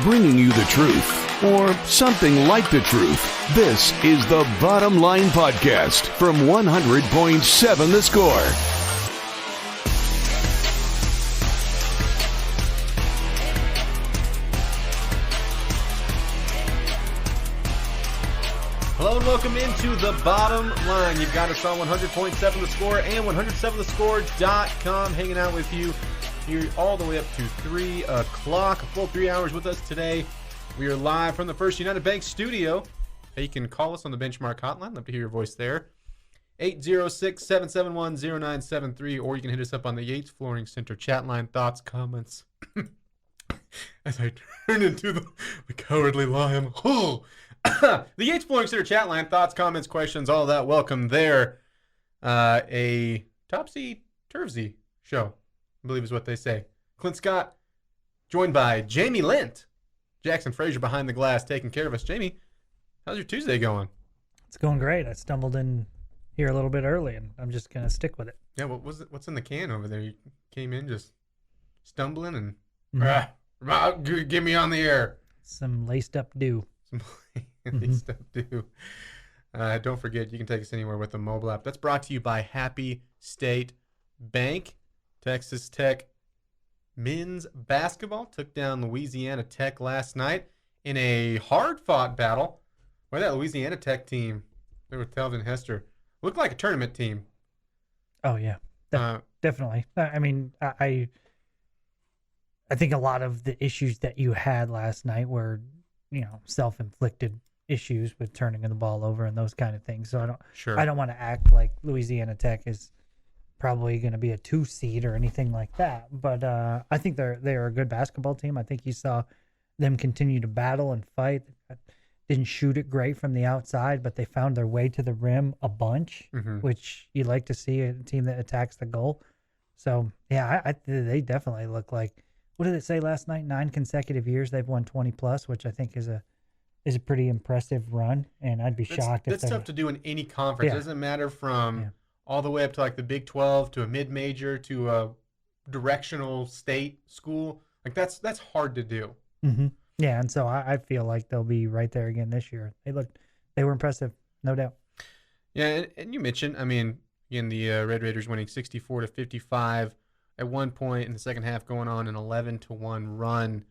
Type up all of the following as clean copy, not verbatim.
bringing you the truth, or something like the truth. This is the Bottom Line Podcast from 100.7 The Score. Hello and welcome into the Bottom Line. You've got us on 100.7 The Score and 107thescore.com, hanging out with you here all the way up to 3 o'clock. A full 3 hours with us today. We are live from the First United Bank studio. Hey, you can call us on the Benchmark Hotline. Love to hear your voice there. 806-771-0973, or you can hit us up on the Yates Flooring Center chat line. Thoughts, comments. As I turn into the cowardly lion. Oh. The Yates Flooring Center chat line, thoughts, comments, questions, all that. Welcome there. A topsy-turvy show, I believe is what they say. Clint Scott, joined by Jamie Lent. Jackson Frazier behind the glass, taking care of us. Jamie, how's your Tuesday going? It's going great. I stumbled in here a little bit early, and I'm just going to stick with it. Yeah, what's in the can over there? You came in just stumbling and get me on the air. Some laced up dew. Stuff do. Don't forget, you can take us anywhere with the mobile app. That's brought to you by Happy State Bank. Texas Tech men's basketball took down Louisiana Tech last night in a hard-fought battle. Where that Louisiana Tech team, they were Telvin Hester, looked like a tournament team. Oh yeah, definitely. I mean, I think a lot of the issues that you had last night were, self-inflicted issues with turning the ball over and those kind of things. So I don't want to act like Louisiana Tech is probably going to be a 2 seed or anything like that. But I think they're a good basketball team. I think you saw them continue to battle and fight. Didn't shoot it great from the outside, but they found their way to the rim a bunch, which you like to see, a team that attacks the goal. So yeah, they definitely look like. What did it say last night? 9 consecutive years they've won 20 plus, which I think is a pretty impressive run. And I'd be shocked if that's tough to do in any conference. Yeah. It doesn't matter from all the way up to like the Big 12 to a mid-major to a directional state school. Like that's hard to do. Mm-hmm. Yeah, and so I feel like they'll be right there again this year. They were impressive, no doubt. Yeah, and you mentioned, again, the Red Raiders winning 64-55. At one point in the second half, going on an 11-1 run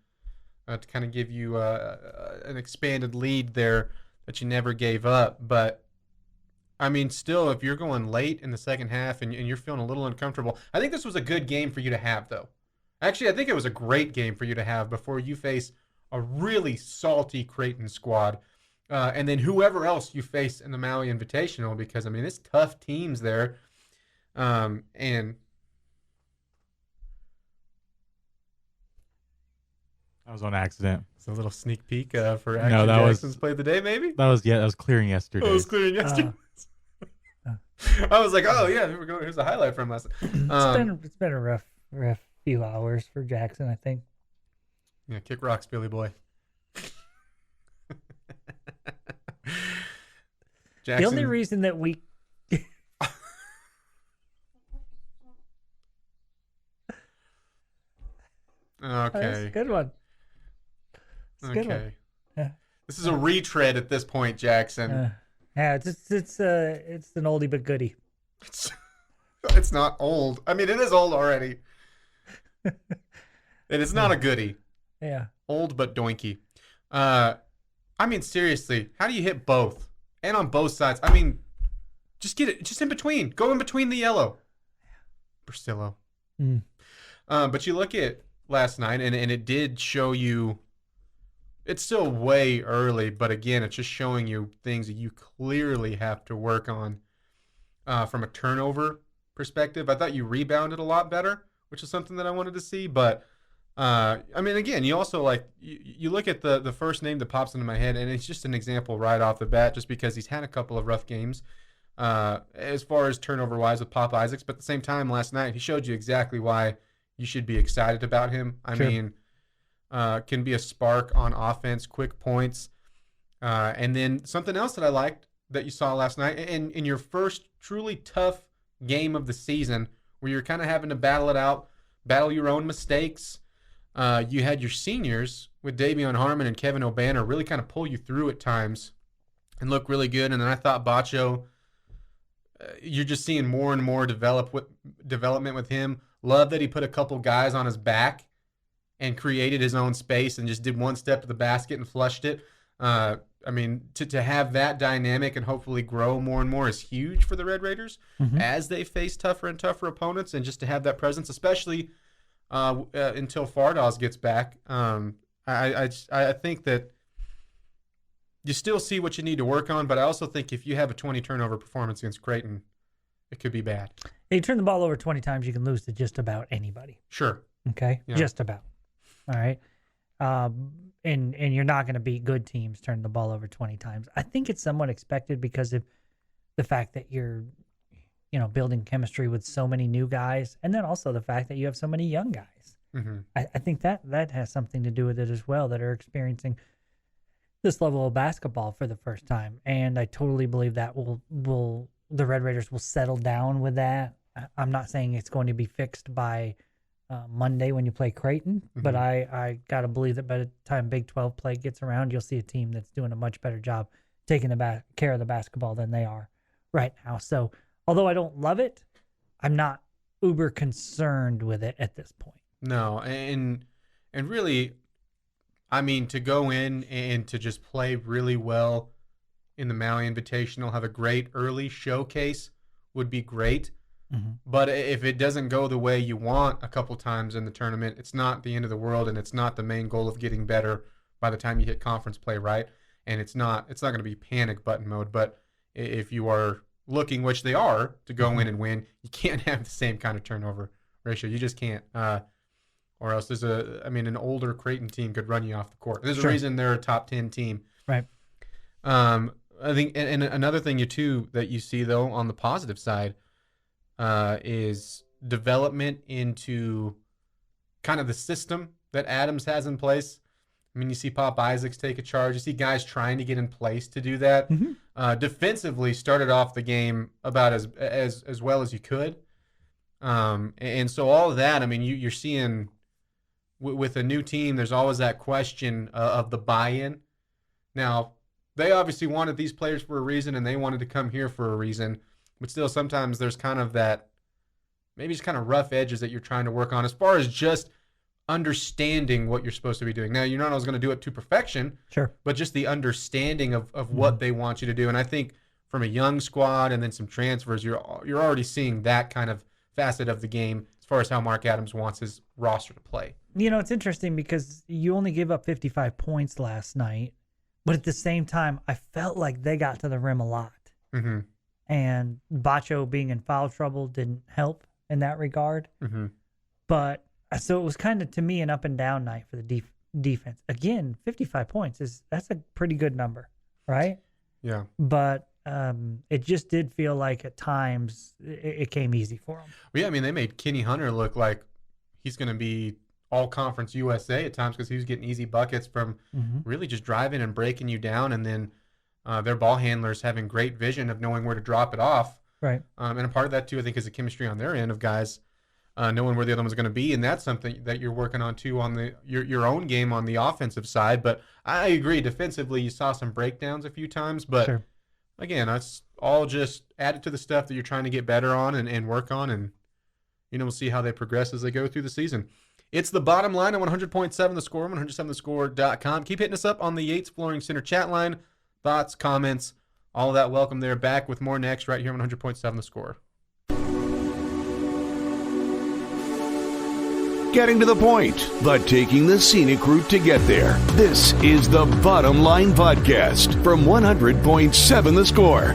to kind of give you an expanded lead there that you never gave up. But, still, if you're going late in the second half and you're feeling a little uncomfortable, I think this was a good game for you to have, though. Actually, I think it was a great game for you to have before you face a really salty Creighton squad. And then whoever else you face in the Maui Invitational, because, it's tough teams there. And That was on accident. It's a little sneak peek for Action Jackson's play of the day, maybe? That was clearing yesterday. Oh, it was clearing yesterday. I was like, oh, yeah, here we go. Here's a highlight from last night. It's been a rough few hours for Jackson, I think. Yeah, kick rocks, Billy boy. Jackson. The only reason that we... Okay. That's a good one. Okay. Yeah. This is a retread at this point, Jackson. Yeah, it's an oldie but goodie. It's not old. It is old already. And it's not a goodie. Yeah. Old but doinky. Seriously, how do you hit both? And on both sides. Just get it. Just in between. Go in between the yellow. Bursillo. But you look at last night, and it did show you. It's still way early, but again, it's just showing you things that you clearly have to work on from a turnover perspective. I thought you rebounded a lot better, which is something that I wanted to see. But, again, you also, you look at the first name that pops into my head, and it's just an example right off the bat just because he's had a couple of rough games as far as turnover-wise with Pop Isaacs. But at the same time, last night, he showed you exactly why you should be excited about him. Sure. Can be a spark on offense, quick points. And then something else that I liked that you saw last night in your first truly tough game of the season where you're kind of having to battle it out, battle your own mistakes. You had your seniors Davion Harmon and Kevin O'Banner really kind of pull you through at times and look really good. And then I thought Bacho, you're just seeing more and more development with him. Love that he put a couple guys on his back and created his own space and just did one step to the basket and flushed it. I mean, to have that dynamic and hopefully grow more and more is huge for the Red Raiders as they face tougher and tougher opponents, and just to have that presence, especially until Fardaws gets back. I think that you still see what you need to work on, but I also think if you have a 20 turnover performance against Creighton, it could be bad. You turn the ball over 20 times, you can lose to just about anybody. Sure. Okay? Yeah. Just about. All right? And you're not going to beat good teams turning the ball over 20 times. I think it's somewhat expected because of the fact that you're, building chemistry with so many new guys, and then also the fact that you have so many young guys. Mm-hmm. I think that has something to do with it as well, that are experiencing this level of basketball for the first time. And I totally believe that the Red Raiders will settle down with that. I'm not saying it's going to be fixed by Monday when you play Creighton, but I got to believe that by the time Big 12 play gets around, you'll see a team that's doing a much better job taking care of the basketball than they are right now. So although I don't love it, I'm not uber concerned with it at this point. No, and really, I mean, to go in and to just play really well in the Maui Invitational, have a great early showcase would be great. But if it doesn't go the way you want a couple times in the tournament, it's not the end of the world, and it's not the main goal of getting better by the time you hit conference play, right? And it's not going to be panic button mode. But if you are looking, which they are, to go in and win, you can't have the same kind of turnover ratio. You just can't. Or else an older Creighton team could run you off the court. There's a reason they're a top 10 team. Right. I think, and another thing too that you see though on the positive side is development into kind of the system that Adams has in place. I mean, you see Pop Isaacs take a charge. You see guys trying to get in place to do that. Defensively, started off the game about as well as you could. And so all of that, I mean, you're seeing with a new team, there's always that question of the buy-in. Now, they obviously wanted these players for a reason, and they wanted to come here for a reason. But still, sometimes there's kind of that, maybe just kind of rough edges that you're trying to work on as far as just understanding what you're supposed to be doing. Now, you're not always going to do it to perfection, but just the understanding of what they want you to do. And I think from a young squad and then some transfers, you're already seeing that kind of facet of the game as far as how Mark Adams wants his roster to play. It's interesting because you only gave up 55 points last night, but at the same time, I felt like they got to the rim a lot. And Bacho being in foul trouble didn't help in that regard. But so it was kind of, to me, an up and down night for the defense. Again, 55 points that's a pretty good number, right? Yeah. But it just did feel like at times it came easy for them. Well, yeah, I mean, they made Kenny Hunter look like he's going to be all-conference USA at times because he was getting easy buckets from really just driving and breaking you down, and then their ball handlers having great vision of knowing where to drop it off. Right. And a part of that, too, I think, is the chemistry on their end of guys knowing where the other one's going to be, and that's something that you're working on, too, on your own game on the offensive side. But I agree, defensively, you saw some breakdowns a few times, but again, that's all just added to the stuff that you're trying to get better on and work on, and we'll see how they progress as they go through the season. It's the bottom line on 100.7 The Score, 107thescore.com. Keep hitting us up on the Yates Flooring Center chat line. Thoughts, comments, all of that welcome there. Back with more next right here on 100.7 The Score. Getting to the point, but taking the scenic route to get there. This is the Bottom Line Podcast from 100.7 The Score.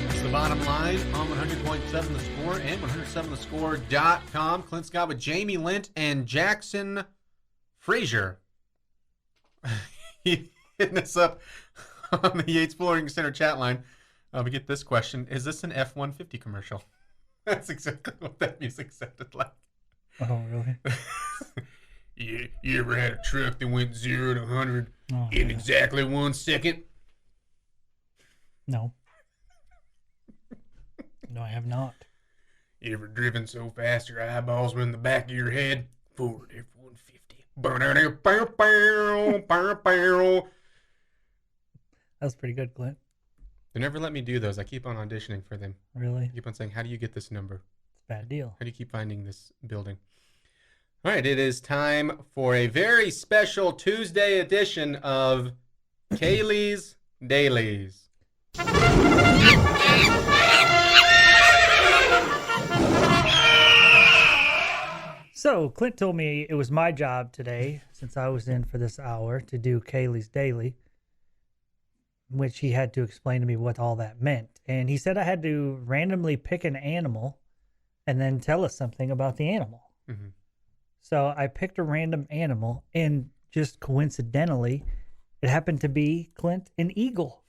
It's the bottom line on 100.7 The Score and 107thescore.com. Clint Scott with Jamie Lent and Jackson Frazier. Hitting us up on the Yates Flooring Center chat line. We get this question: is this an F-150 commercial? That's exactly what that music sounded like. Oh, really? You ever had a truck that went 0 to 100 in exactly 1 second? No. No, I have not. You ever driven so fast your eyeballs were in the back of your head? Ford F-150. That was pretty good, Clint. They never let me do those. I keep on auditioning for them. Really? I keep on saying, how do you get this number? It's a bad deal. How do you keep finding this building? All right, it is time for a very special Tuesday edition of Kaylee's Dailies. So, Clint told me it was my job today, since I was in for this hour, to do Kaylee's Daily, which he had to explain to me what all that meant. And he said I had to randomly pick an animal and then tell us something about the animal. Mm-hmm. So I picked a random animal, and just coincidentally, it happened to be, Clint, an eagle.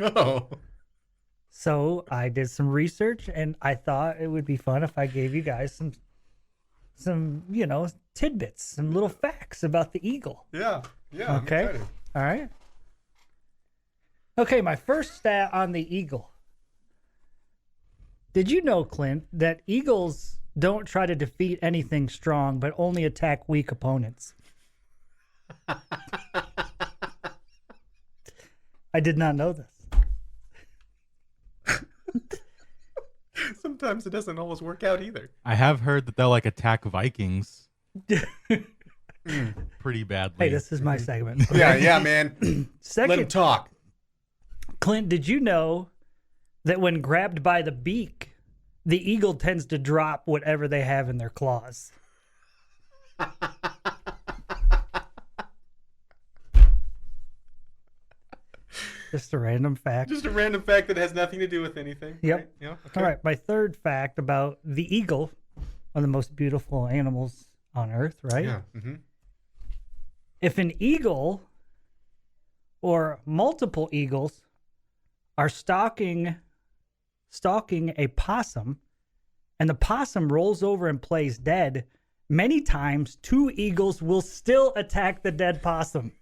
Oh. So I did some research, and I thought it would be fun if I gave you guys some tidbits, some little facts about the eagle. Yeah. Okay. All right. Okay, my first stat on the eagle. Did you know, Clint, that eagles don't try to defeat anything strong, but only attack weak opponents? I did not know this. Sometimes it doesn't always work out either. I have heard that they'll attack Vikings pretty badly. Hey, this is my segment. Yeah, man. Second, Let him talk. Clint, did you know that when grabbed by the beak, the eagle tends to drop whatever they have in their claws? Just a random fact. Just a random fact that has nothing to do with anything. Yep. Right? Yeah. Okay. All right, my third fact about the eagle, one of the most beautiful animals on earth, right? Yeah. Mm-hmm. If an eagle or multiple eagles are stalking a possum, and the possum rolls over and plays dead, many times two eagles will still attack the dead possum.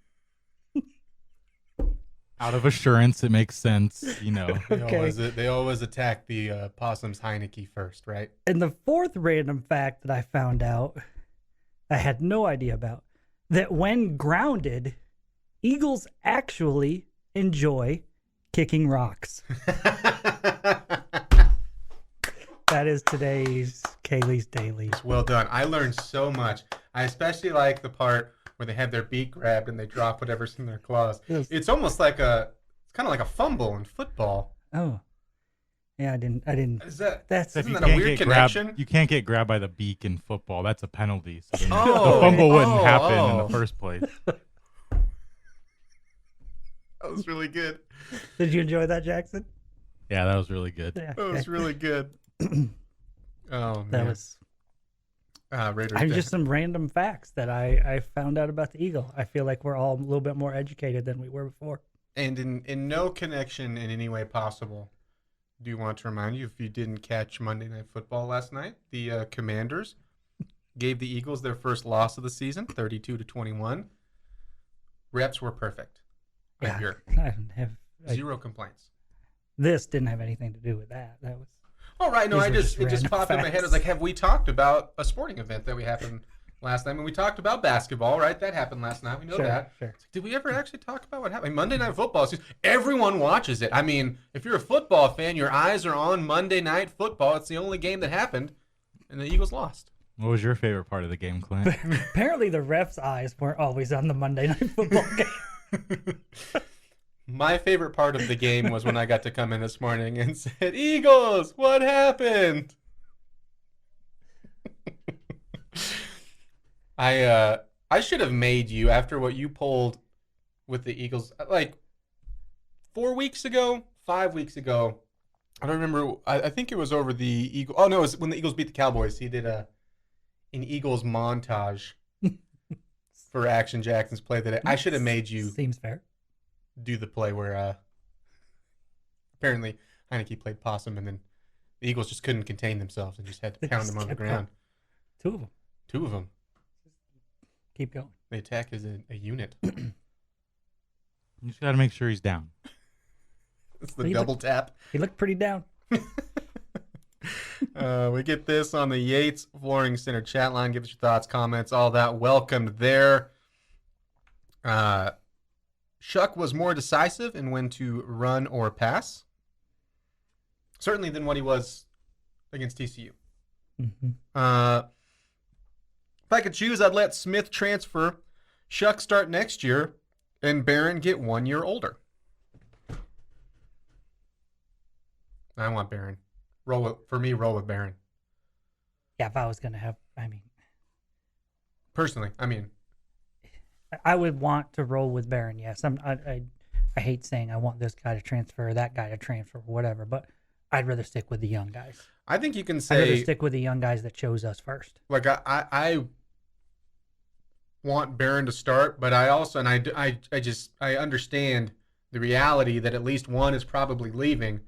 Out of assurance, it makes sense, you know. Okay. They always attack the possum's Heineke first, right? And the fourth random fact that I found out, I had no idea about, that when grounded, eagles actually enjoy kicking rocks. That is today's Kaylee's Dailies. Well done. I learned so much. I especially like the part where they have their beak grabbed and they drop whatever's in their claws. Yes. It's almost like it's kind of like a fumble in football. Oh, yeah, I didn't. Isn't That's that a weird connection? You can't get grabbed by the beak in football. That's a penalty. So then Oh. the fumble wouldn't happen in Oh. the first place. That was really good. Did you enjoy that, Jackson? Yeah, that was really good. Yeah, That was really good. Oh man, that was. Raiders. Just some random facts that I found out about the eagle. I feel like we're all a little bit more educated than we were before. And in no connection in any way possible, do you want to remind you, if you didn't catch Monday Night Football last night, the Commanders gave the Eagles their first loss of the season, 32-21. Reps were perfect. I hear. I don't have Zero complaints. This didn't have anything to do with that. That was. Oh, right. No, These were it just random popped in my head. I was facts. like, have we talked about a sporting event that we happened last night? When we talked about basketball, right? That happened last night. We know that. Sure. Did we ever actually talk about what happened? Monday Night Football. Everyone watches it. I mean, if you're a football fan, your eyes are on Monday Night Football. It's the only game that happened, and the Eagles lost. What was your favorite part of the game, Clint? Apparently, the refs' eyes weren't always on the Monday Night Football game. My favorite part of the game was when I got to come in this morning and said, Eagles, what happened? I should have made you, after what you pulled with the Eagles, like 4 weeks ago, 5 weeks ago. I don't remember. I think it was over the Eagles. Oh, no, it was when the Eagles beat the Cowboys. He did an Eagles montage for Action Jackson's play that I should have made you Seems fair. do the play where apparently Heineke played possum, and then the Eagles just couldn't contain themselves and just had to They pound just him on the kept ground. Two of them. Two of them. Keep going. They attack as a unit. You just got to make sure he's down. It's the He double tap. He looked pretty down. We get this on the Yates Flooring Center chat line. Give us your thoughts, comments, all that. Welcomed there. Shuck was more decisive in when to run or pass, certainly than what he was against TCU. Mm-hmm. If I could choose, I'd let Smith transfer, Shuck start next year, and Barron get 1 year older. I want Barron. Roll with Barron. Yeah, if I was going to have, Personally, I would want to roll with Barron, yes. I hate saying I want this guy to transfer, that guy to transfer, whatever, but I'd rather stick with the young guys. I think you can I'd rather say, stick with the young guys that chose us first. like, I want Barron to start, but I also, and I understand the reality that at least one is probably leaving.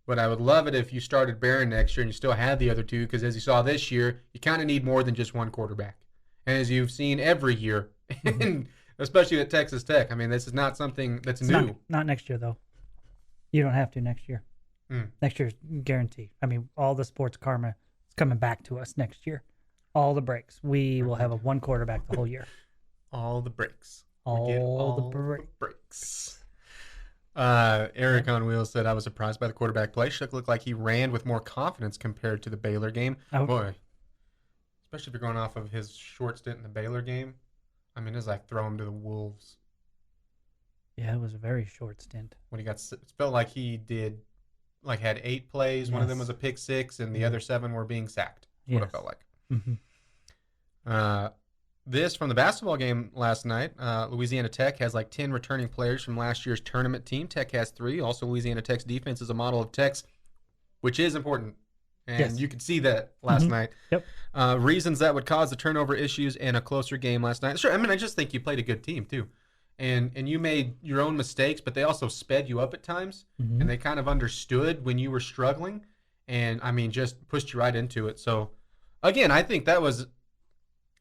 But I would love it if you started Barron next year and you still had the other two, because as you saw this year, you kind of need more than just one quarterback. And as you've seen every year, and especially at Texas Tech, this is not something that's new. Not next year, though. You don't have to next year. Next year's guaranteed. All the sports karma is coming back to us next year. All the breaks. We will have one quarterback the whole year. All the breaks. All the breaks. Eric on Wheels said, I was surprised by the quarterback play. Shook looked like he ran with more confidence compared to the Baylor game. Oh. Boy, especially if you're going off of his short stint in the Baylor game. It's like throw him to the wolves. Yeah, it was a very short stint. When it felt like he had 8 plays. Yes. One of them was a pick 6, and the other 7 were being sacked. That's what it felt like. Mm-hmm. This from the basketball game last night. Louisiana Tech has 10 returning players from last year's tournament team. Tech has 3. Also, Louisiana Tech's defense is a model of Tech's, which is important. And you could see that last night. Yep. Reasons that would cause the turnover issues in a closer game last night. Sure, I just think you played a good team, too. And you made your own mistakes, but they also sped you up at times. Mm-hmm. And they kind of understood when you were struggling. And, just pushed you right into it. So, again, I think that was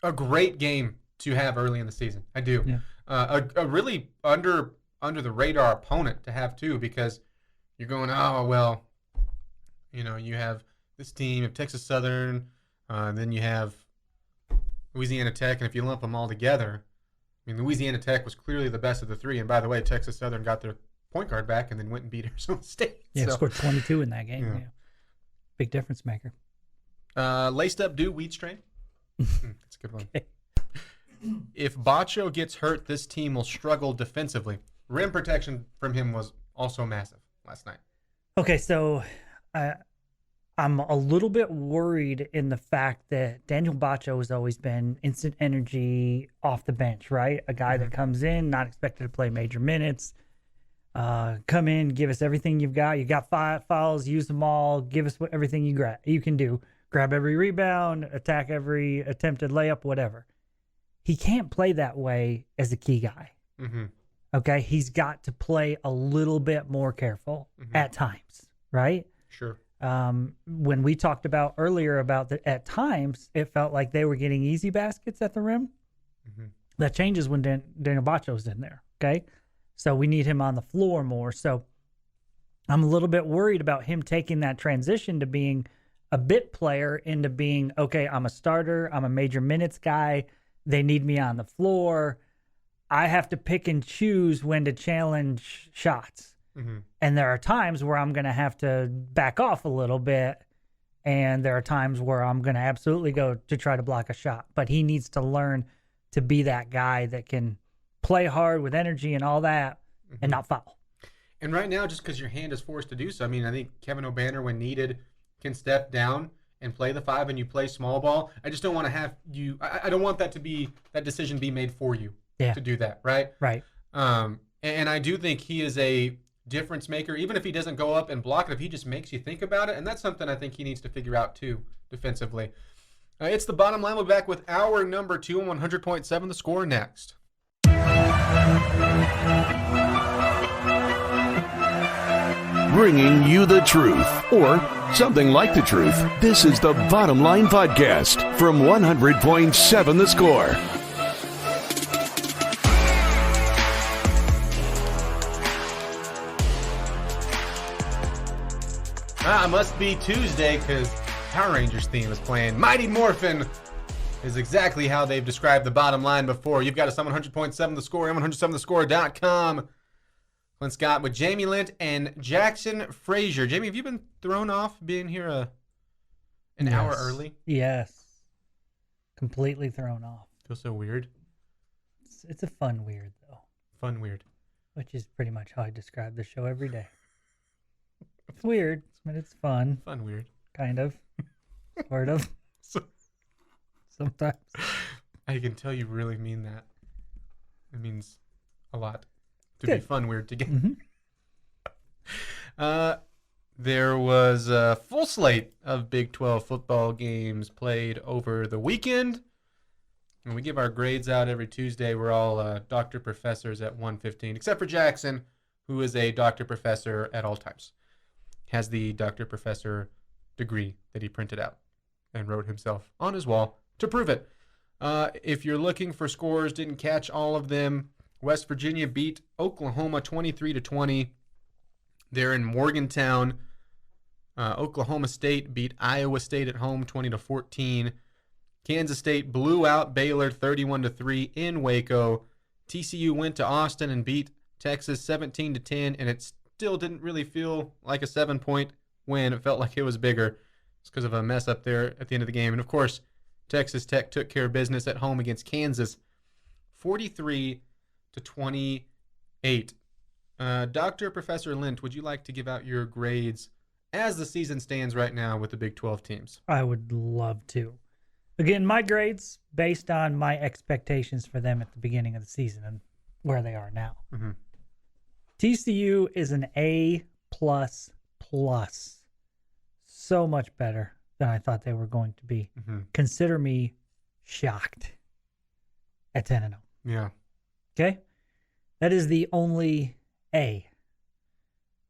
a great game to have early in the season. I do. Yeah. A really under the radar opponent to have too, because you're going, you have this team of Texas Southern, then you have Louisiana Tech, and if you lump them all together, Louisiana Tech was clearly the best of the 3. And by the way, Texas Southern got their point guard back and then went and beat Arizona State. Yeah, scored 22 in that game. Yeah. Big difference maker. Laced up Wheat Strain. That's a good one. Okay. If Bacho gets hurt, this team will struggle defensively. Rim protection from him was also massive last night. Okay, so I'm a little bit worried in the fact that Daniel Bacho has always been instant energy off the bench, right? A guy that comes in, not expected to play major minutes. Come in, give us everything you've got. You got 5 fouls, use them all. Give us everything you can do. Grab every rebound, attack every attempted layup, whatever. He can't play that way as a key guy. Mm-hmm. Okay? He's got to play a little bit more careful at times, right? Sure. When we talked about earlier about that, at times, it felt like they were getting easy baskets at the rim. Mm-hmm. That changes when Daniel Bacho's in there, okay? So we need him on the floor more. So I'm a little bit worried about him taking that transition to being a bit player into being, okay, I'm a starter, I'm a major minutes guy, they need me on the floor. I have to pick and choose when to challenge shots. Mm-hmm. And there are times where I'm going to have to back off a little bit, and there are times where I'm going to absolutely go to try to block a shot. But he needs to learn to be that guy that can play hard with energy and all that and not foul. And right now, just because your hand is forced to do so, I think Kevin O'Banner, when needed, can step down and play the 5 and you play small ball. I just don't want to have you. I don't want that decision be made for you to do that, right? Right. And I do think he is a difference maker, even if he doesn't go up and block it, if he just makes you think about it. And that's something I think he needs to figure out too, defensively. It's the bottom line. We'll be back with hour number 2 on 100.7 The Score next. Bringing you the truth, or something like the truth. This is the Bottom Line Podcast from 100.7 The Score. it must be Tuesday because Power Rangers theme is playing. Mighty Morphin is exactly how they've described the bottom line before. You've got us on 100.7 The Score, m107thescore.com. Clint Scott with Jamie Lent and Jackson Frazier. Jamie, have you been thrown off being here an hour early? Yes. Completely thrown off. Feels so weird. It's a fun weird, though. Fun weird. Which is pretty much how I describe the show every day. It's weird, but it's fun. Fun weird. Kind of. Sort of. Sometimes. I can tell you really mean that. It means a lot to be fun weird together. Mm-hmm. There was a full slate of Big 12 football games played over the weekend. And we give our grades out every Tuesday. We're all doctor professors at 1:15, except for Jackson, who is a doctor professor at all times. Has the doctor professor degree that he printed out and wrote himself on his wall to prove it. If you're looking for scores, didn't catch all of them. West Virginia beat Oklahoma 23-20. They're in Morgantown. Oklahoma State beat Iowa State at home 20-14. Kansas State blew out Baylor 31-3 in Waco. TCU went to Austin and beat Texas 17-10, and it still didn't really feel like a 7-point win. It felt like it was bigger. It's because of a mess up there at the end of the game. And of course, Texas Tech took care of business at home against Kansas 43-28. Dr. Professor Lent, would you like to give out your grades as the season stands right now with the Big 12 teams? I would love to. Again, my grades based on my expectations for them at the beginning of the season and where they are now. Mm-hmm. TCU is an A++. So much better than I thought they were going to be. Mm-hmm. Consider me shocked at 10-0. Yeah. Okay? That is the only A.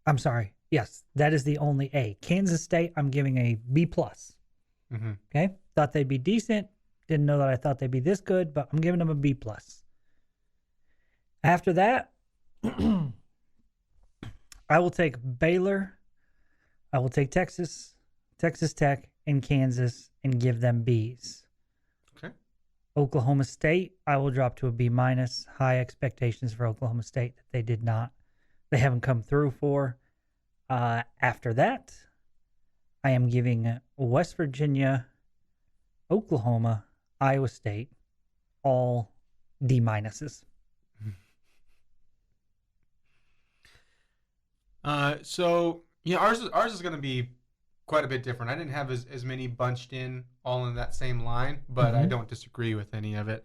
I'm sorry. Yes, that is the only A. Kansas State, I'm giving a B+. Mm-hmm. Okay? Thought they'd be decent. Didn't know that I thought they'd be this good, but I'm giving them a B+. After that, I will take Baylor. I will take Texas Tech, and Kansas and give them Bs. Okay. Oklahoma State, I will drop to a B-. High expectations for Oklahoma State that they haven't come through for. After that, I am giving West Virginia, Oklahoma, Iowa State, all D-. So yeah, ours is going to be quite a bit different. I didn't have as many bunched in all in that same line, but I don't disagree with any of it.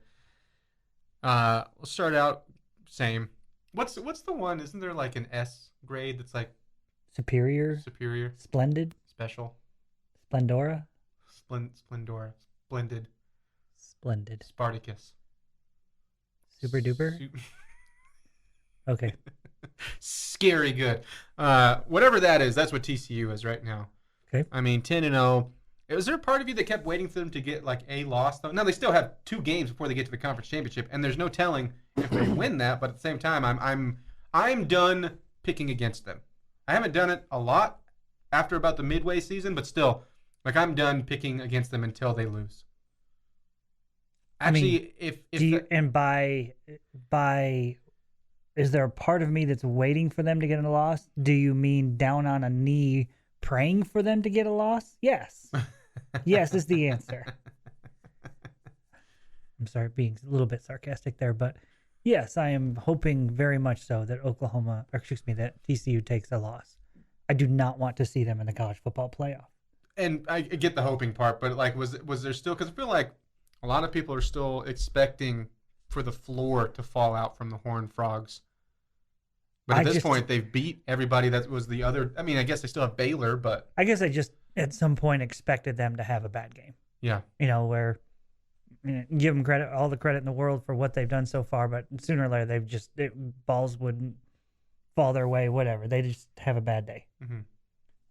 Let's start out same. What's the one? Isn't there like an S grade that's like Superior, Splendid, special, Splendora, Splendora, Splendid, Spartacus, Super Duper. Okay. Scary good. Whatever that is, that's what TCU is right now. Okay. I mean, 10-0. Was there a part of you that kept waiting for them to get like a loss though? Now they still have 2 games before they get to the conference championship, and there's no telling if they win that. But at the same time, I'm done picking against them. I haven't done it a lot after about the midway season, but still, like I'm done picking against them until they lose. Actually, is there a part of me that's waiting for them to get a loss? Do you mean down on a knee praying for them to get a loss? Yes. Yes is the answer. I'm sorry, being a little bit sarcastic there, but yes, I am hoping very much so that that TCU takes a loss. I do not want to see them in the college football playoff. And I get the hoping part, but like, was there still? Because I feel like a lot of people are still expecting for the floor to fall out from the Horned Frogs. But at this point, they've beat everybody that was the other. I mean, I guess they still have Baylor, but I guess I just at some point expected them to have a bad game. Yeah. Where give them all the credit in the world for what they've done so far, but sooner or later balls wouldn't fall their way, whatever. They just have a bad day. Mm-hmm.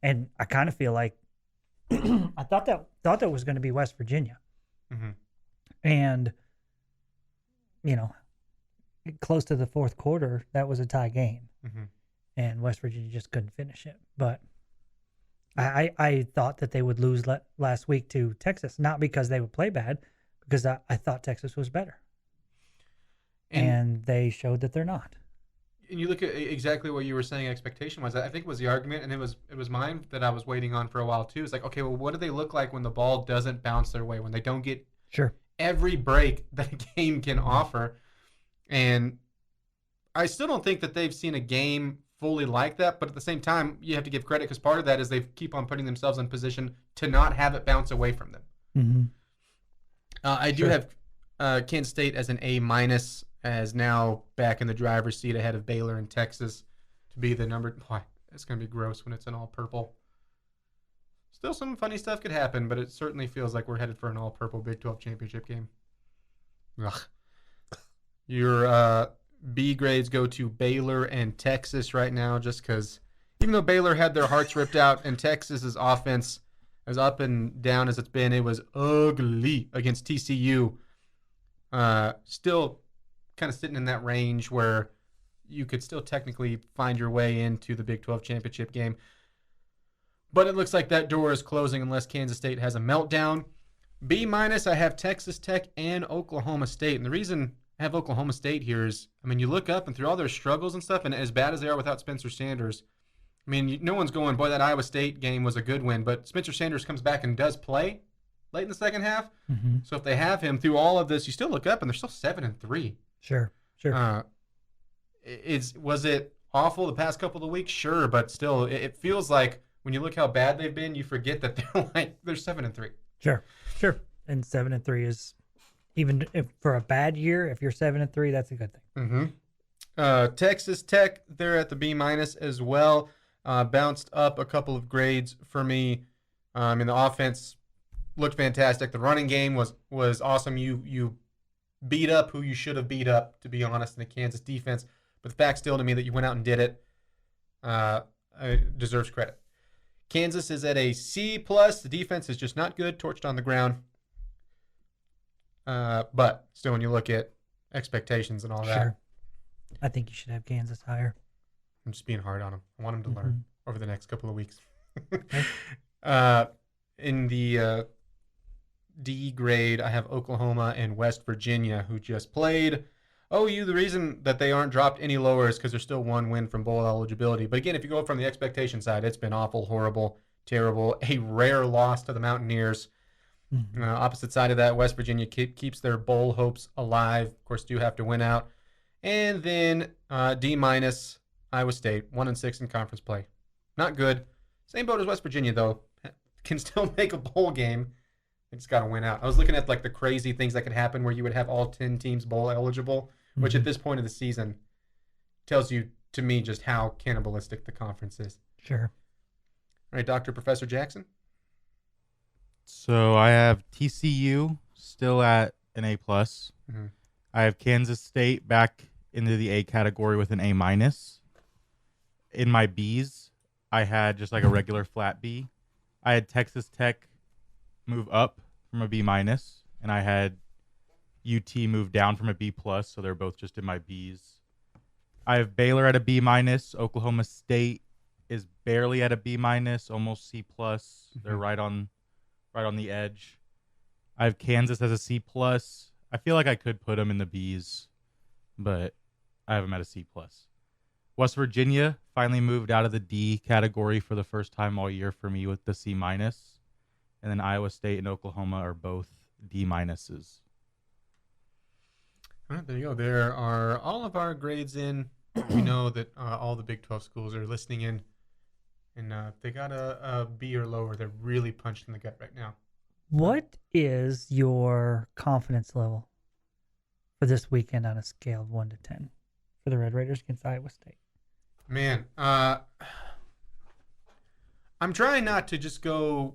And I kind of feel like I thought that was going to be West Virginia. Mm-hmm. And close to the fourth quarter, that was a tie game. Mm-hmm. And West Virginia just couldn't finish it. But I thought that they would lose last week to Texas, not because they would play bad, because I thought Texas was better. And they showed that they're not. And you look at exactly what you were saying expectation was. I think was the argument, and it was mine that I was waiting on for a while too. It's like, okay, well, what do they look like when the ball doesn't bounce their way, when they don't get every break that a game can offer? And I still don't think that they've seen a game fully like that, but at the same time, you have to give credit because part of that is they keep on putting themselves in position to not have it bounce away from them. Mm-hmm. I do have Kansas State as an A-, as now back in the driver's seat ahead of Baylor and Texas to be the number. Why? It's going to be gross when it's in all purple. Still some funny stuff could happen, but it certainly feels like we're headed for an all purple Big 12 championship game. Ugh. Your B grades go to Baylor and Texas right now just because even though Baylor had their hearts ripped out and Texas's offense, as up and down as it's been, it was ugly against TCU. Still kind of sitting in that range where you could still technically find your way into the Big 12 championship game. But it looks like that door is closing unless Kansas State has a meltdown. B-, I have Texas Tech and Oklahoma State. And the reason I have Oklahoma State here is, I mean, you look up and through all their struggles and stuff, and as bad as they are without Spencer Sanders, I mean, no one's going, boy, that Iowa State game was a good win. But Spencer Sanders comes back and does play late in the second half. Mm-hmm. So if they have him through all of this, you still look up and they're still 7-3. Sure. Was it awful the past couple of weeks? Sure, but still, it feels like when you look how bad they've been, you forget that they're 7-3. Sure. And 7-3 is, even if for a bad year, if you're 7-3, that's a good thing. Mm-hmm. Texas Tech, they're at the B- as well. Bounced up a couple of grades for me. And the offense looked fantastic. The running game was awesome. You beat up who you should have beat up, to be honest, in the Kansas defense. But the fact still to me that you went out and did it deserves credit. Kansas is at a C+. The defense is just not good, torched on the ground. But still, when you look at expectations and all that. I think you should have Kansas higher. I'm just being hard on them. I want them to learn over the next couple of weeks. In the D grade, I have Oklahoma and West Virginia, who just played. OU, the reason that they aren't dropped any lower is because there's still one win from bowl eligibility. But again, if you go from the expectation side, it's been awful, horrible, terrible. A rare loss to the Mountaineers. Mm-hmm. Opposite side of that, West Virginia keeps their bowl hopes alive. Of course, do have to win out. And then D-, Iowa State, 1-6 in conference play. Not good. Same boat as West Virginia, though. Can still make a bowl game. They just got to win out. I was looking at like the crazy things that could happen where you would have all 10 teams bowl eligible, which at this point of the season tells you, to me, just how cannibalistic the conference is. Sure. All right, Dr. Professor Jackson. So I have TCU still at an A+. Mm-hmm. I have Kansas State back into the A category with an A-. In my B's, I had just like a regular flat B. I had Texas Tech move up from a B-, and I had UT move down from a B+, so they're both just in my B's. I have Baylor at a B-. Oklahoma State is barely at a B-, almost C+. They're right on the edge. I have Kansas as a C+. I feel like I could put them in the B's, but I have them at a C+. West Virginia finally moved out of the D category for the first time all year for me with the C-. And then Iowa State and Oklahoma are both D-. All right, there you go. There are all of our grades in. We know that all the Big 12 schools are listening in. And if they got a B or lower, they're really punched in the gut right now. What is your confidence level for this weekend on a scale of 1 to 10 for the Red Raiders against Iowa State? Man, I'm trying not to just go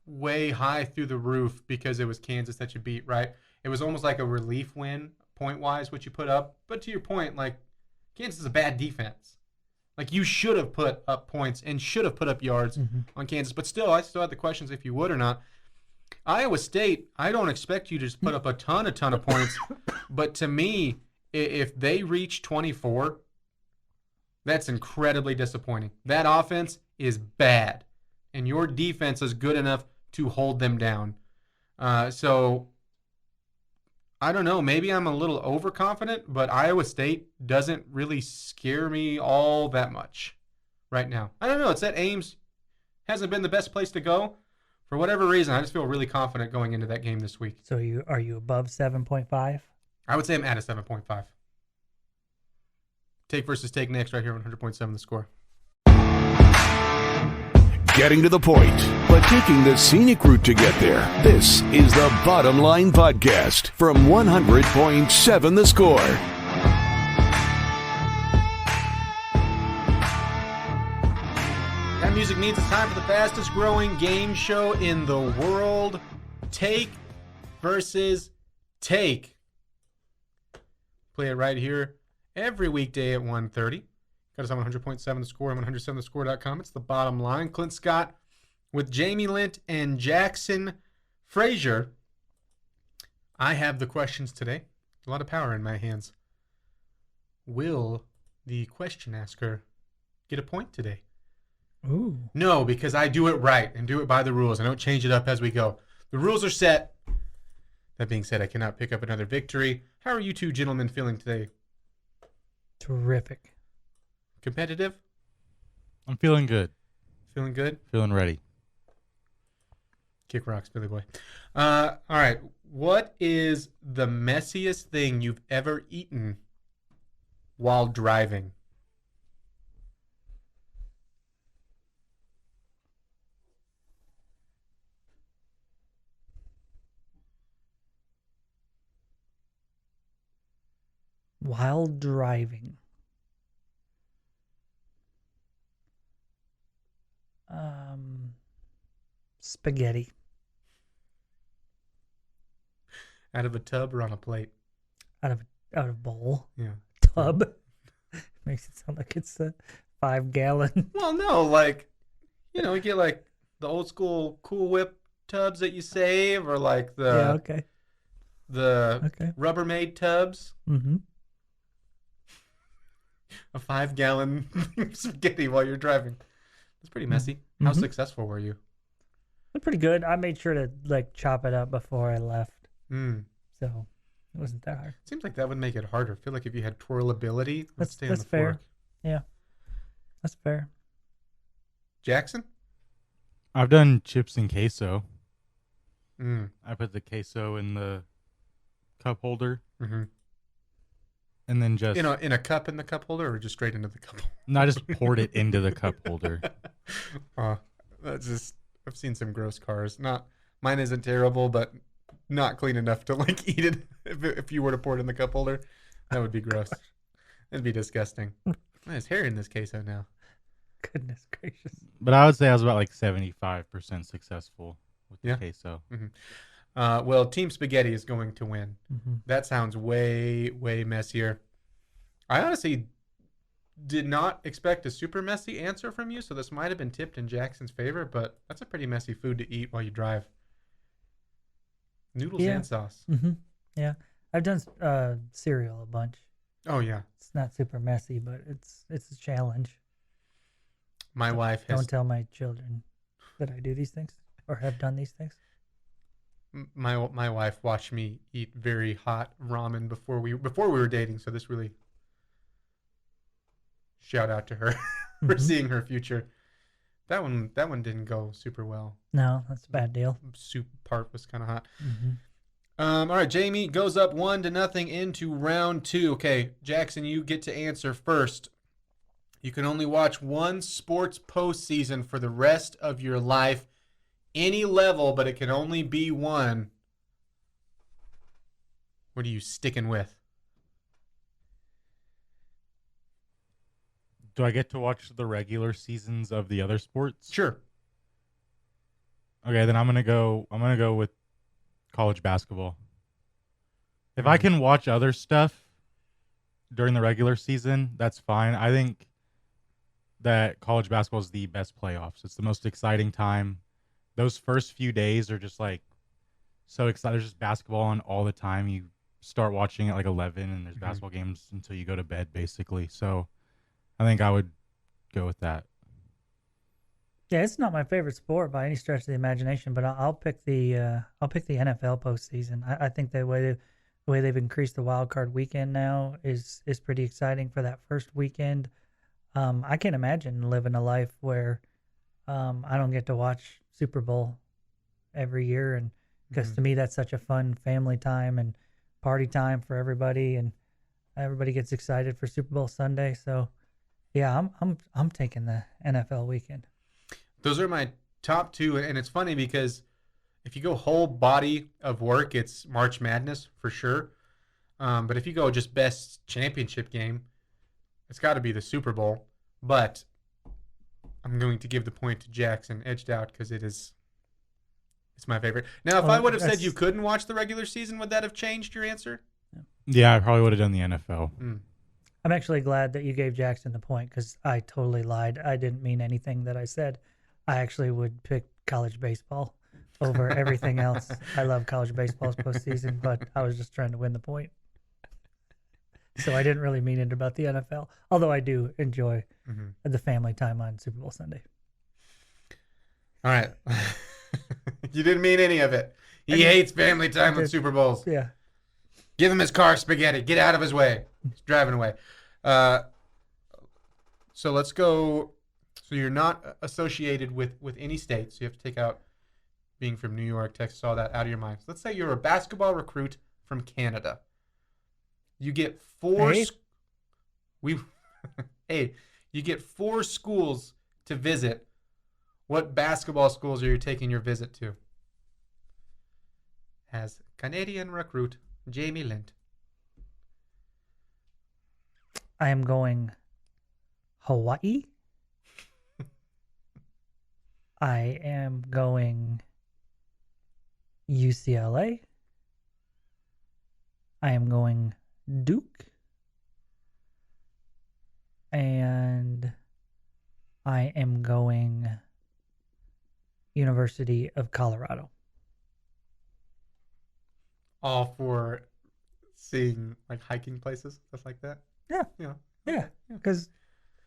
way high through the roof because it was Kansas that you beat, right? It was almost like a relief win point-wise, what you put up. But to your point, like, Kansas is a bad defense. Like, you should have put up points and should have put up yards on Kansas. But still, I still have the questions if you would or not. Iowa State, I don't expect you to just put up a ton of points. But to me, if they reach 24, that's incredibly disappointing. That offense is bad. and your defense is good enough to hold them down. So I don't know. Maybe I'm a little overconfident, but Iowa State doesn't really scare me all that much right now. I don't know. It's that Ames hasn't been the best place to go. For whatever reason, I just feel really confident going into that game this week. So are you above 7.5? I would say I'm at a 7.5. Take versus take next right here on 100.7 The Score. Getting to the point, but taking the scenic route to get there. This is the Bottom Line Podcast from 100.7 The Score. That music means it's time for the fastest growing game show in the world. Take versus take. Play it right here every weekday at 1:30. Got us on 100.7 The Score and 107thescore.com. It's the Bottom Line. Clint Scott with Jamie Lent and Jackson Frazier. I have the questions today. A lot of power in my hands. Will the question asker get a point today? Ooh. No, because I do it right and do it by the rules. I don't change it up as we go. The rules are set. That being said, I cannot pick up another victory. How are you two gentlemen feeling today? Terrific. Competitive? I'm feeling good. Feeling good? Feeling ready. Kick rocks, Billy boy. All right. What is the messiest thing you've ever eaten while driving? While driving. Spaghetti. Out of a tub or on a plate? Out of bowl. Yeah. Tub. Makes it sound like it's a 5-gallon. Well, no, like, you get like the old school Cool Whip tubs that you save, or like the Rubbermaid tubs. Mm-hmm. A 5-gallon spaghetti while you're driving. That's pretty messy. Mm-hmm. How successful were you? Pretty good. I made sure to chop it up before I left. So it wasn't that hard. Seems like that would make it harder. I feel like if you had twirlability, it would stay on the fair. fork. Yeah. That's fair. Jackson? I've done chips and queso. I put the queso in the cup holder. Mm-hmm. And then just... in a cup in the cup holder, or just straight into the cup holder? No, I just poured it into the cup holder. That's just... I've seen some gross cars. Mine isn't terrible, but not clean enough to eat it. If you were to pour it in the cup holder, that would be gross. It'd be disgusting. There's hair in this queso now. Goodness gracious. But I would say I was about 75% successful with the queso. Mm-hmm. Well, Team Spaghetti is going to win. Mm-hmm. That sounds way, way messier. I honestly did not expect a super messy answer from you, so this might have been tipped in Jackson's favor, but that's a pretty messy food to eat while you drive. Noodles and sauce. Mm-hmm. Yeah. I've done cereal a bunch. Oh, yeah. It's not super messy, but it's a challenge. My wife has... Don't tell my children that I do these things or have done these things. My wife watched me eat very hot ramen before we were dating, so this really... Shout out to her for seeing her future. That one didn't go super well. No, that's a bad deal. Soup part was kind of hot. Mm-hmm. All right, Jamie goes up 1-0 into round 2. Okay, Jackson, you get to answer first. You can only watch one sports postseason for the rest of your life. Any level, but it can only be one. What are you sticking with? Do I get to watch the regular seasons of the other sports? Sure. Okay, then I'm gonna go with college basketball. If I can watch other stuff during the regular season, that's fine. I think that college basketball is the best playoffs. It's the most exciting time. Those first few days are just so exciting. There's just basketball on all the time. You start watching at 11, and there's basketball games until you go to bed, basically. So I think I would go with that. Yeah, it's not my favorite sport by any stretch of the imagination, but I'll pick the NFL postseason. I think the way they've increased the wild card weekend now is pretty exciting for that first weekend. I can't imagine living a life where I don't get to watch Super Bowl every year, and because to me that's such a fun family time and party time for everybody, and everybody gets excited for Super Bowl Sunday. So, yeah, I'm taking the NFL weekend. Those are my top two, and it's funny because if you go whole body of work, it's March Madness for sure. But if you go just best championship game, it's got to be the Super Bowl. But I'm going to give the point to Jackson, edged out, because it's my favorite. Now, if I would have said you couldn't watch the regular season, would that have changed your answer? Yeah, I probably would have done the NFL. I'm actually glad that you gave Jackson the point because I totally lied. I didn't mean anything that I said. I actually would pick college baseball over everything else. I love college baseball's postseason, but I was just trying to win the point. So I didn't really mean it about the NFL, although I do enjoy the family time on Super Bowl Sunday. All right. You didn't mean any of it. He hates family time with Super Bowls. Yeah. Give him his car, spaghetti. Get out of his way. He's driving away. So let's go. So you're not associated with any state, so you have to take out being from New York, Texas, all that out of your mind. So let's say you're a basketball recruit from Canada. You get four. You get 4 schools to visit. What basketball schools are you taking your visit to? As Canadian recruit Jamie Lent. I am going Hawaii. I am going UCLA. I am going Duke. And I am going University of Colorado. All for seeing like hiking places, stuff like that? Yeah. Because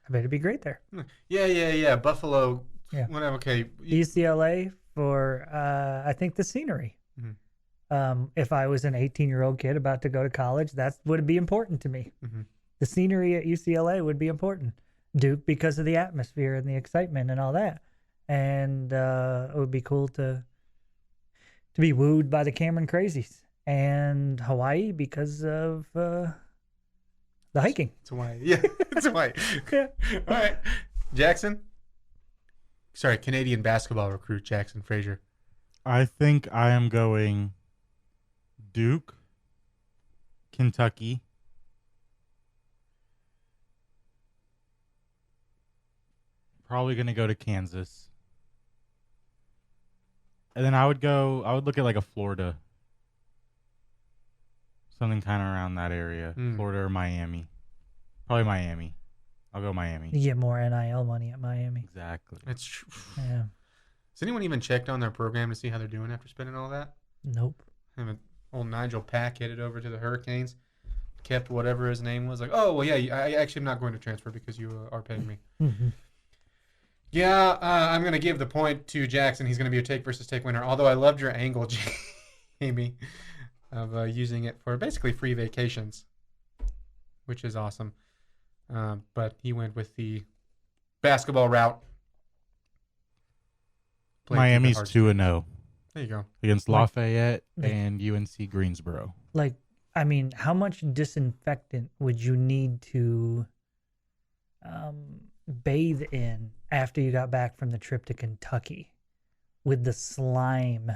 I bet it'd be great there. Yeah. Buffalo. Yeah. Whatever. Okay. UCLA for I think the scenery. If I was an 18-year-old kid about to go to college, that would be important to me. The scenery at UCLA would be important. Duke because of the atmosphere and the excitement and all that. And it would be cool to be wooed by the Cameron Crazies. And Hawaii because of the hiking. It's Hawaii. Yeah, it's Hawaii. Yeah. All right. Jackson? Sorry, Canadian basketball recruit Jackson Frazier. I think I am going Duke, Kentucky, probably going to go to Kansas. And then I would look at like a Florida. Something kind of around that area. Florida or Miami. Probably Miami. I'll go Miami. You get more NIL money at Miami. Exactly. That's true. Yeah. Has anyone even checked on their program to see how they're doing after spending all that? Nope. Old Nigel Pack headed over to the Hurricanes, kept whatever his name was. Like, oh, well, yeah, I actually am not going to transfer because you are paying me. Yeah, I'm going to give the point to Jackson. He's going to be a take versus take winner. Although I loved your angle, Jamie, of using it for basically free vacations, which is awesome. But he went with the basketball route. Miami's 2-0 There you go. against Lafayette and UNC Greensboro. Like, I mean, how much disinfectant would you need to bathe in after you got back from the trip to Kentucky with the slime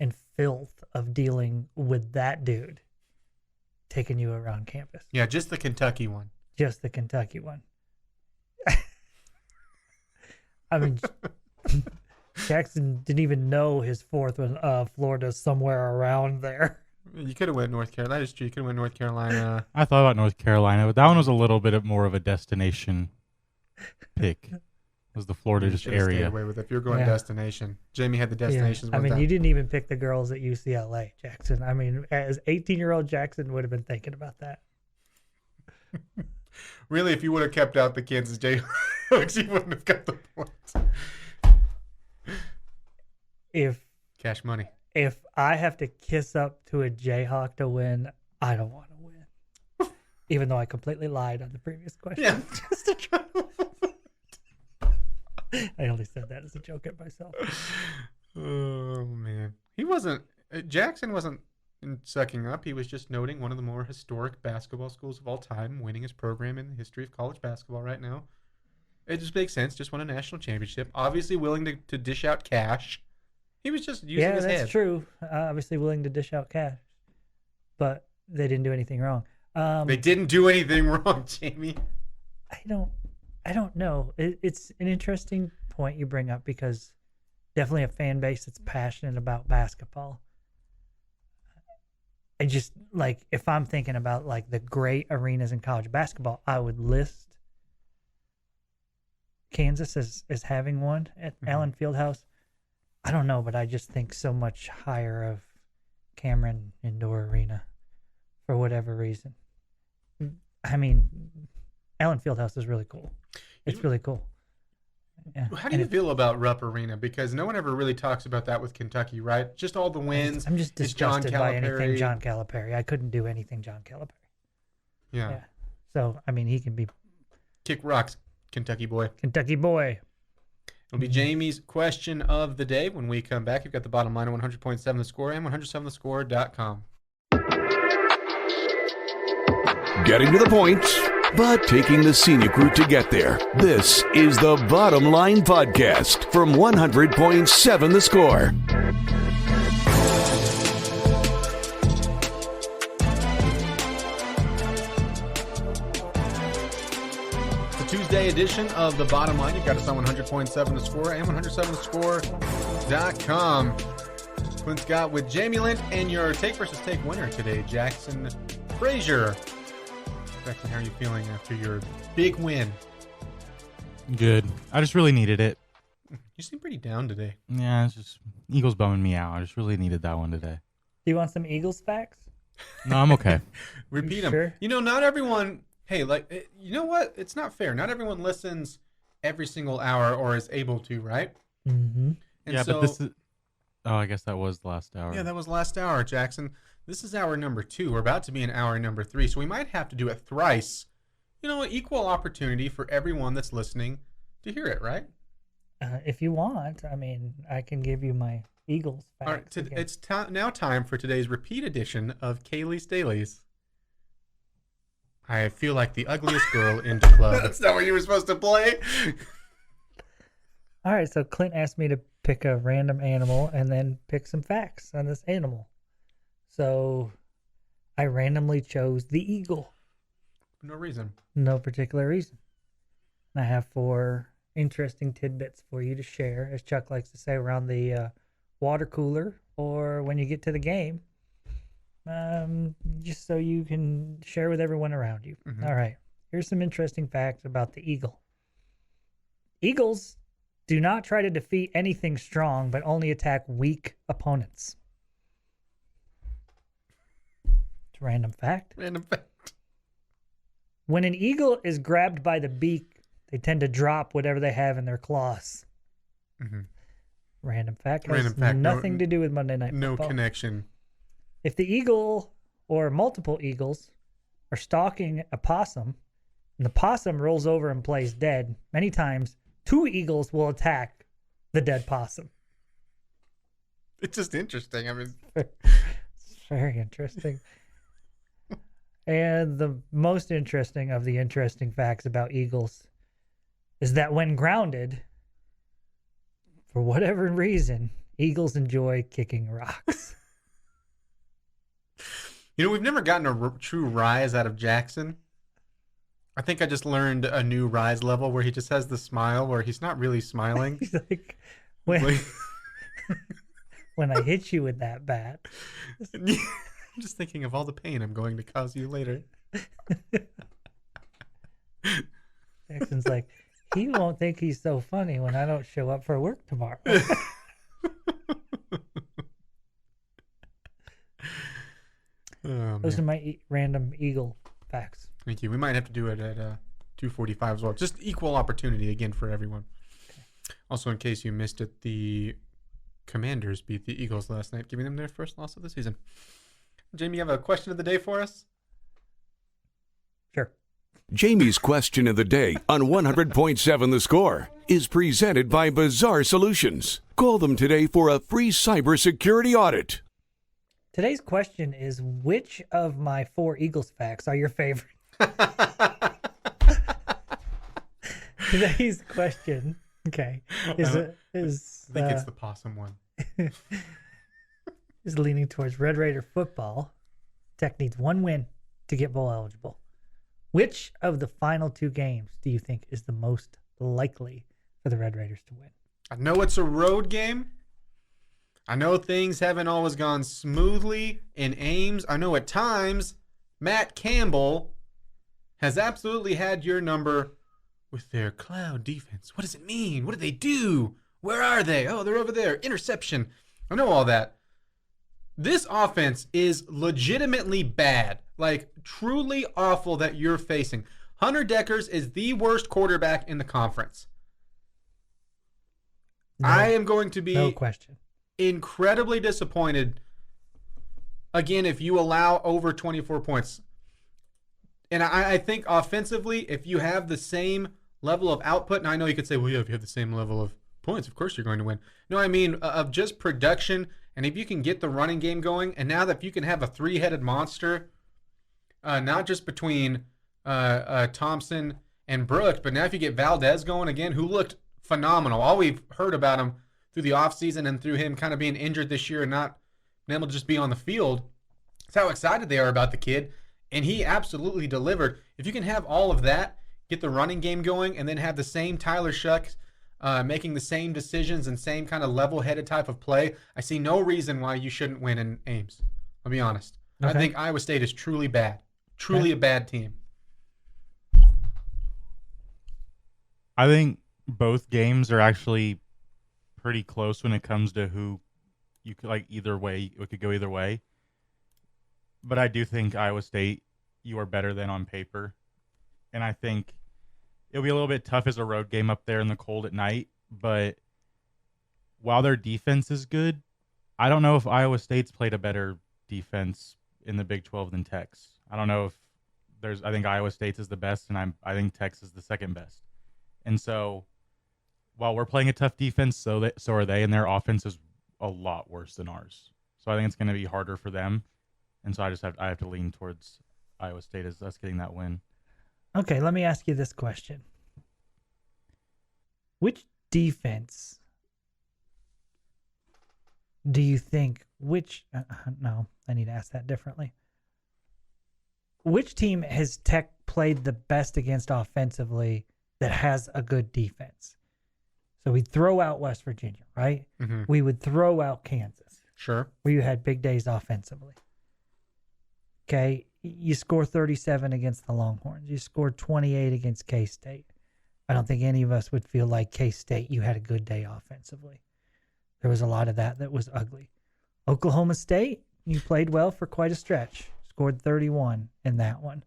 and filth of dealing with that dude taking you around campus? Yeah, just the Kentucky one. Just the Kentucky one. I mean, Jackson didn't even know his fourth was Florida somewhere around there. You could have went North Carolina. That is true. You could have went North Carolina. I thought about North Carolina, but that one was a little bit more of a destination pick. It was the Florida just Stay area. away with it. If you're going destination, Jamie had the destinations. I mean, down. you didn't even pick the girls at UCLA, Jackson. I mean, as 18-year-old Jackson would have been thinking about that. Really, if you would have kept out the Kansas Jayhawks, you wouldn't have got the points. if Cash money. if I have to kiss up to a Jayhawk to win, I don't want to win. Even though I completely lied on the previous question. Yeah. Just to try. I only said that as a joke at myself. Oh man, he wasn't. Jackson wasn't sucking up. He was just noting one of the more historic basketball schools of all time, winning his program in the history of college basketball right now. It just makes sense. Just won a national championship. Obviously willing to dish out cash. He was just using his head. Yeah, that's true. Obviously willing to dish out cash, but they didn't do anything wrong. They didn't do anything wrong, Jamie. I don't know. It's an interesting point you bring up because definitely a fan base that's passionate about basketball. I just like if I'm thinking about like the great arenas in college basketball, I would list Kansas as having one at Allen Fieldhouse. I don't know, but I just think so much higher of Cameron Indoor Arena for whatever reason. I mean, Allen Fieldhouse is really cool. It's really cool. Yeah. How do you feel about Rupp Arena? Because no one ever really talks about that with Kentucky, right? Just all the wins. I'm just It's John disgusted by anything Calipari. John Calipari. I couldn't do anything John Calipari. Yeah. So, I mean, he can be Kick rocks, Kentucky boy. Kentucky boy. It'll be Jamie's question of the day when we come back. You've got the bottom line on 100.7 The Score and 107thescore.com. Getting to the point, but taking the scenic route to get there. This is the Bottom Line Podcast from 100.7 The Score. It's a Tuesday edition of the Bottom Line. You've got us on 100.7 The Score and 107thescore.com. Clint Scott with Jamie Lent and your take versus take winner today, Jackson Frazier. Jackson, how are you feeling after your big win? Good. I just really needed it. You seem pretty down today. Yeah, it's just Eagles bumming me out. I just really needed that one today. Do you want some Eagles facts? No, I'm okay. Repeat them. Sure. You know, not everyone. Hey, like, you know what? It's not fair. Not everyone listens every single hour or is able to, right? Mm-hmm. And Yeah, so, but this is... Oh, I guess that was the last hour. yeah, that was last hour, Jackson. This is hour number 2. We're about to be in hour number 3, so we might have to do it thrice. You know, equal opportunity for everyone that's listening to hear it, right? If you want, I mean, I can give you my Eagles facts. All right, again. it's now time for today's repeat edition of Kaylee's Dailies. I feel like the ugliest girl in the club. That's not what you were supposed to play. All right, so Clint asked me to pick a random animal and then pick some facts on this animal. So I randomly chose the eagle. No reason. No particular reason. I have 4 interesting tidbits for you to share, as Chuck likes to say, around the water cooler or when you get to the game, just so you can share with everyone around you. Mm-hmm. All right, here's some interesting facts about the eagle. Eagles do not try to defeat anything strong, but only attack weak opponents. It's a random fact. Random fact. When an eagle is grabbed by the beak, they tend to drop whatever they have in their claws. Mm-hmm. Random fact. Has Random fact. nothing to do with Monday Night No Football. connection. If the eagle or multiple eagles are stalking a possum and the possum rolls over and plays dead, many times 2 eagles will attack the dead possum. It's just interesting. I mean, It's very interesting. And the most interesting of the interesting facts about eagles is that when grounded, for whatever reason, eagles enjoy kicking rocks. you know, we've never gotten a true rise out of Jackson. I think I just learned a new rise level where he just has the smile where he's not really smiling. He's like, when I hit you with that bat. I'm just thinking of all the pain I'm going to cause you later. Jackson's like, he won't think he's so funny when I don't show up for work tomorrow. Those are my random eagle facts. Thank you. We might have to do it at 2:45 as well. Just equal opportunity again for everyone. Okay. Also, in case you missed it, the Commanders beat the Eagles last night, giving them their first loss of the season. Jamie, you have a question of the day for us? Sure. Jamie's question of the day on 100.7 The Score is presented by Bizarre Solutions. Call them today for a free cybersecurity audit. Today's question is, which of my 4 Eagles facts are your favorite? Today's question, okay, is I think it's the possum one. is leaning towards Red Raider football. Tech needs 1 win to get bowl eligible. Which of the final 2 games do you think is the most likely for the Red Raiders to win? I know it's a road game. I know things haven't always gone smoothly in Ames. I know at times Matt Campbell has absolutely had your number with their cloud defense. What does it mean? What do they do? Where are they? Oh, they're over there. Interception. I know all that. This offense is legitimately bad. Like, truly awful that you're facing. Hunter Deckers is the worst quarterback in the conference. No, I am going to be no question. Incredibly disappointed, again, if you allow over 24 points. And I think offensively, if you have the same level of output, and I know you could say, well, yeah, if you have the same level of points, of course you're going to win. No, I mean of just production, and if you can get the running game going, and now that if you can have a 3-headed monster, not just between Thompson and Brooks, but now if you get Valdez going again, who looked phenomenal. All we've heard about him through the offseason and through him kind of being injured this year and not being able to just be on the field. That's how excited they are about the kid. And he absolutely delivered. If you can have all of that, get the running game going, and then have the same Tyler Shucks making the same decisions and same kind of level-headed type of play, I see no reason why you shouldn't win in Ames. I'll be honest. Okay. I think Iowa State is truly bad. Truly a bad team. I think both games are actually pretty close when it comes to who you could like either way. It could go either way. But I do think Iowa State, you are better than on paper. And I think it'll be a little bit tough as a road game up there in the cold at night. But while their defense is good, I don't know if Iowa State's played a better defense in the Big 12 than Tech's. I don't know if I think Iowa State's is the best, and I think Tech's is the second best. And so while we're playing a tough defense, so are they, and their offense is a lot worse than ours. So I think it's going to be harder for them. And so I have to lean towards Iowa State as us getting that win. Okay, let me ask you this question. Which defense do you think, no, I need to ask that differently. Which team has Tech played the best against offensively that has a good defense? So we'd throw out West Virginia, right? Mm-hmm. We would throw out Kansas. Sure. Where you had big days offensively. Okay, you score 37 against the Longhorns. You scored 28 against K-State. I don't think any of us would feel like K-State, you had a good day offensively. There was a lot of that was ugly. Oklahoma State, you played well for quite a stretch. Scored 31 in that one.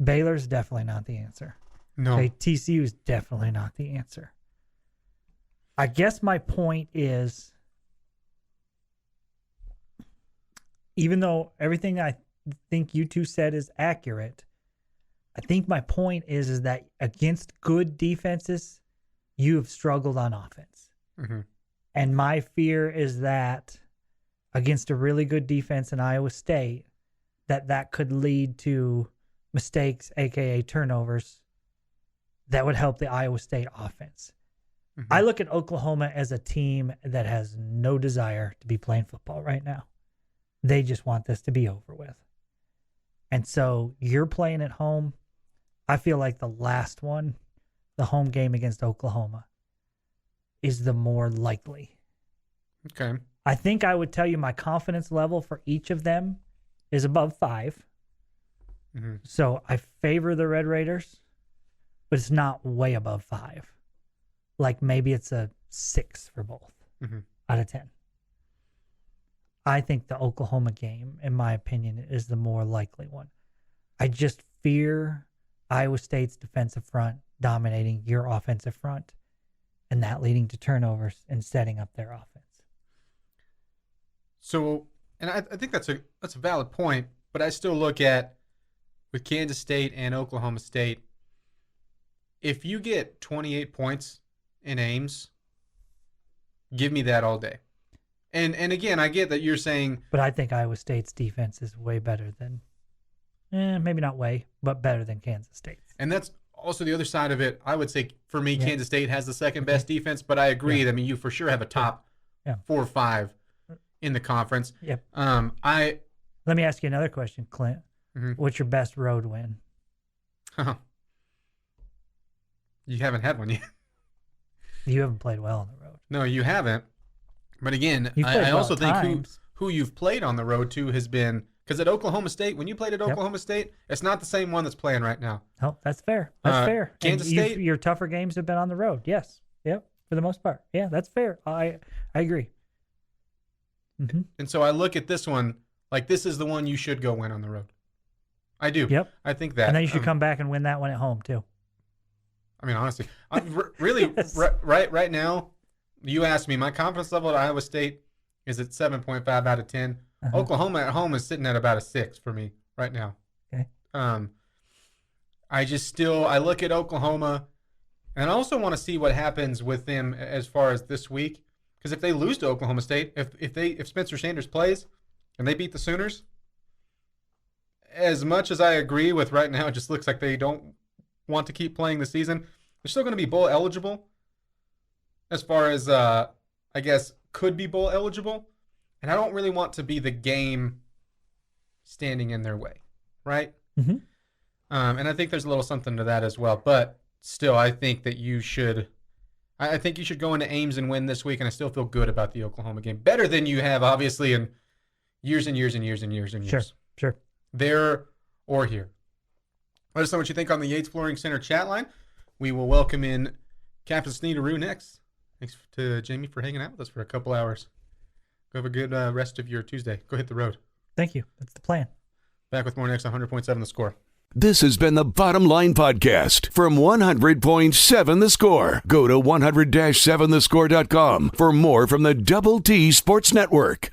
Baylor's definitely not the answer. No. Okay, TCU is definitely not the answer. I guess my point is, even though everything I think you two said is accurate, I think my point is that against good defenses, you have struggled on offense. Mm-hmm. And my fear is that against a really good defense in Iowa State, that could lead to mistakes, aka turnovers, that would help the Iowa State offense. Mm-hmm. I look at Oklahoma as a team that has no desire to be playing football right now. They just want this to be over with. And so you're playing at home. I feel like the last one, the home game against Oklahoma, is the more likely. Okay. I think I would tell you my confidence level for each of them is above 5. Mm-hmm. So I favor the Red Raiders, but it's not way above 5. Like maybe it's a 6 for both out of 10. I think the Oklahoma game, in my opinion, is the more likely one. I just fear Iowa State's defensive front dominating your offensive front and that leading to turnovers and setting up their offense. So, and I think that's a valid point, but I still look at with Kansas State and Oklahoma State, if you get 28 points in Ames, give me that all day. And again, I get that you're saying, but I think Iowa State's defense is way better than, maybe not way, but better than Kansas State's. And that's also the other side of it. I would say for me, Kansas State has the second best defense, but I agree. I mean, you for sure have a top 4 or 5 in the conference. Yep. Let me ask you another question, Clint. Mm-hmm. What's your best road win? You haven't had one yet. You haven't played well on the road. No, you haven't. But again, I also think who you've played on the road to has been, because at Oklahoma State, when you played at Oklahoma State, it's not the same one that's playing right now. Oh, that's fair. That's fair. Kansas State, your tougher games have been on the road. Yes. Yep. For the most part. Yeah, that's fair. I agree. Mm-hmm. And so I look at this one like this is the one you should go win on the road. I do. Yep. I think that. And then you should come back and win that one at home too. I mean, honestly, really, right now, you asked me, my confidence level at Iowa State is at 7.5 out of 10. Uh-huh. Oklahoma at home is sitting at about a 6 for me right now. Okay. I look at Oklahoma, and I also want to see what happens with them as far as this week. Because if they lose to Oklahoma State, if Spencer Sanders plays and they beat the Sooners, as much as I agree with right now, it just looks like they don't want to keep playing the season. They're still going to be bowl eligible as far as, I guess, could be bowl eligible. And I don't really want to be the game standing in their way, right? Mm-hmm. And I think there's a little something to that as well. But still, I think that you should go into Ames and win this week, and I still feel good about the Oklahoma game. Better than you have, obviously, in years and years and years and years and years. Sure. There or here. Let us know what you think on the Yates Flooring Center chat line. We will welcome in Captain Sneederoo next. Thanks to Jamie for hanging out with us for a couple hours. Go have a good rest of your Tuesday. Go hit the road. Thank you. That's the plan. Back with more next on 100.7 The Score. This has been the Bottom Line Podcast from 100.7 The Score. Go to 100-7thescore.com for more from the Double T Sports Network.